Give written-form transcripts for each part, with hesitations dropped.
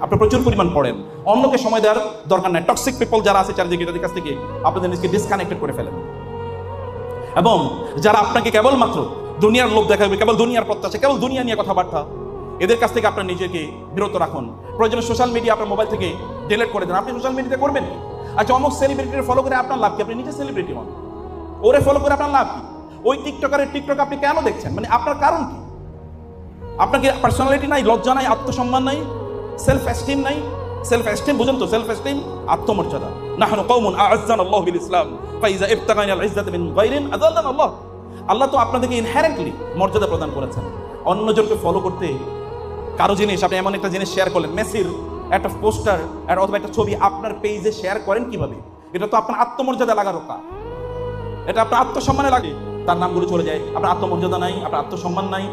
আপনি প্রচুর পরিমাণ পড়েন, অন্যকে সময় দেওয়ার দরকার নাই। টক্সিক পিপল যারা আছে চারিদিকে তাদের কাছ থেকে আপনাদের নিজেকে ডিসকানেক্টেড করে ফেলেন। এবং যারা আপনাকে কেবলমাত্র দুনিয়ার লোভ দেখাবে, কেবল দুনিয়ার প্রত্যাশা, কেবল দুনিয়া নিয়ে কথাবার্তা, এদের কাছ থেকে আপনার নিজেকে বিরত রাখুন। প্রয়োজনে সোশ্যাল মিডিয়া আপনার মোবাইল থেকে ডিলিট করে দেন। আপনি সোশ্যাল মিডিয়াতে করবেন কি? আচ্ছা, অমুক সেলিব্রিটির ফলো করে আপনার লাভ কি? আপনি নিজে সেলিব্রিটি হন, ওরে ফলো করে আপনার লাভ কি? ওই টিকটকারের টিকটক আপনি কেন দেখছেন? মানে আপনার কারণ কি? আপনাকে পার্সোনালিটি নাই, লজ্জা নাই, আত্মসম্মান নাই, সেলফ এস্টিম নাই। সেলফ এস্টিম বুঝুন তো? সেলফ এস্টিম আত্মমর্যাদা। নাহনু কওমুন আ'আজ্জানা আল্লাহু বিল ইসলাম ফাইজা ইবতাগাইনা আল ইজ্জাতা মিন গায়রিন আযাল্লানা আল্লাহ। আল্লাহ তো আপনাদেরকে ইনহেরেন্টলি মর্যাদা প্রদান করেছেন। অন্যজনকে ফলো করতে কারো জিনিস, আপনি এমন একটা জিনিস শেয়ার করলেন, মেসির একটা পোস্টার অথবা একটা ছবি আপনার পেজে শেয়ার করেন কিভাবে? এটা তো আপনার আত্মমর্যাদা লাগা রোকা, এটা আপনার আত্মসম্মানে লাগে। তার নামগুলো চলে যায়, আপনার আত্মমর্যাদা নাই, আপনার আত্মসম্মান নাই।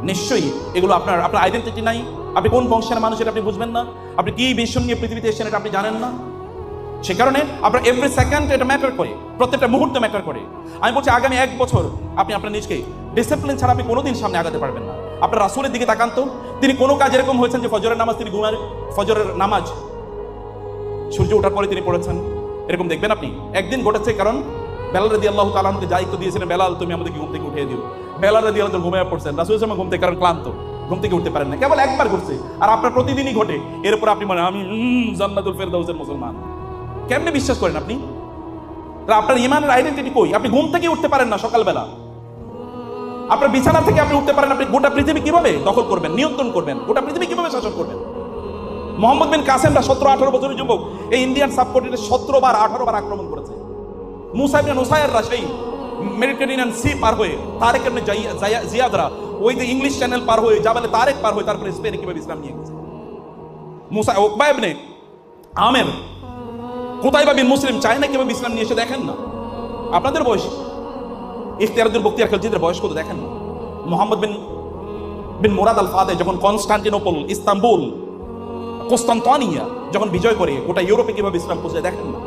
নিশ্চয়ই এগুলো আপনার আইডেন্টিটি নাই। আপনি কোন বংশের মানুষ এটা আপনি বুঝবেন না। আপনি কি মিশন নিয়ে পৃথিবীতে এসেছেন এটা আপনি জানেন না। সে কারণে আপনার এভরি সেকেন্ড এটা ম্যাটার করে, প্রত্যেকটা মুহূর্তে ম্যাটার করে। আমি বলছি আগামী 1 বছর আপনি আপনার নিজকে ডিসিপ্লিন ছাড়া আপনি কোনোদিন সামনে আগাতে পারবেন না। আপনার রাসূলের দিকে তাকান তো, তিনি কোনো কাজ এরকম হয়েছেন যে ফজরের নামাজ তিনি ঘুমার, ফজরের নামাজ সূর্য ওঠার পরে তিনি পড়েছেন, এরকম দেখবেন আপনি? একদিন ঘটেছে, কারণ বেলাল রাদিয়াল্লাহু তাআলা আনহুকে দায়িত্ব দিয়েছিলেন, বেলাল তুমি আমাদেরকে ঘুম থেকে উঠিয়ে দিও। বেলাল রাদিয়াল্লাহু তাআলা ঘুমিয়ে পড়ছেন, রাসূল সাল্লাল্লাহু আলাইহি ওয়াসাল্লাম ঘুম থেকে, কারণ ক্লান্ত, ঘুম থেকে উঠতে পারেন না। কেবল একবার ঘটছে, আর আপনার প্রতিদিনই ঘটে। এরপর আপনি মানে আমি জান্নাতুল ফেরদাউসের মুসলমান। কেমনে বিশ্বাস করেন আপনি? আপনার ঈমানের আইডেন্টিটি কই? আপনি ঘুম থেকে উঠতে পারেন না সকালবেলা, আপনার বিছানা থেকে আপনি উঠতে পারেন, আপনি গোটা পৃথিবী কিভাবে দখল করবেন, নিয়ন্ত্রণ করবেন? গোটা পৃথিবী কিভাবে শাসন করবেন? মোহাম্মদ বিন কাসেমরা 17-18 বছরের যুবক এই ইন্ডিয়ান সাবকন্টিনেন্টে 17 বার 18 বার আক্রমণ করেছে। মুসা ইবনে নুসাইররা সেই মেডিটেরিয়ান সি পার হয়ে, তারেক ইবনে জিয়াদরা ওই যে ইংলিশ চ্যানেল পার হয়ে, জাবালে তারেক পার হয়ে তারপরে স্পেনে কিভাবে ইসলাম নিয়ে গেছে। মুসা উকবা ইবনে আমের, কুতাইবা বিন মুসলিম চায়না কিভাবে ইসলাম নিয়ে এসে, দেখেন না? আপনাদের বয়স ইখতিয়ারুদ্দিন বখতিয়ার খিলজিদের বয়স কত দেখেন না? মোহাম্মদ বিন মুরাদ আল ফাতেহ যখন কনস্টান্টিনোপল, ইস্তাম্বুল, কনস্তান্তনিয়া যখন বিজয় করে গোটা ইউরোপে কিভাবে ইসলাম পৌঁছে, দেখেন না?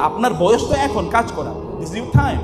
আপনার বয়স তো এখন কাজ করা, দিস ইজ ইউর টাইম।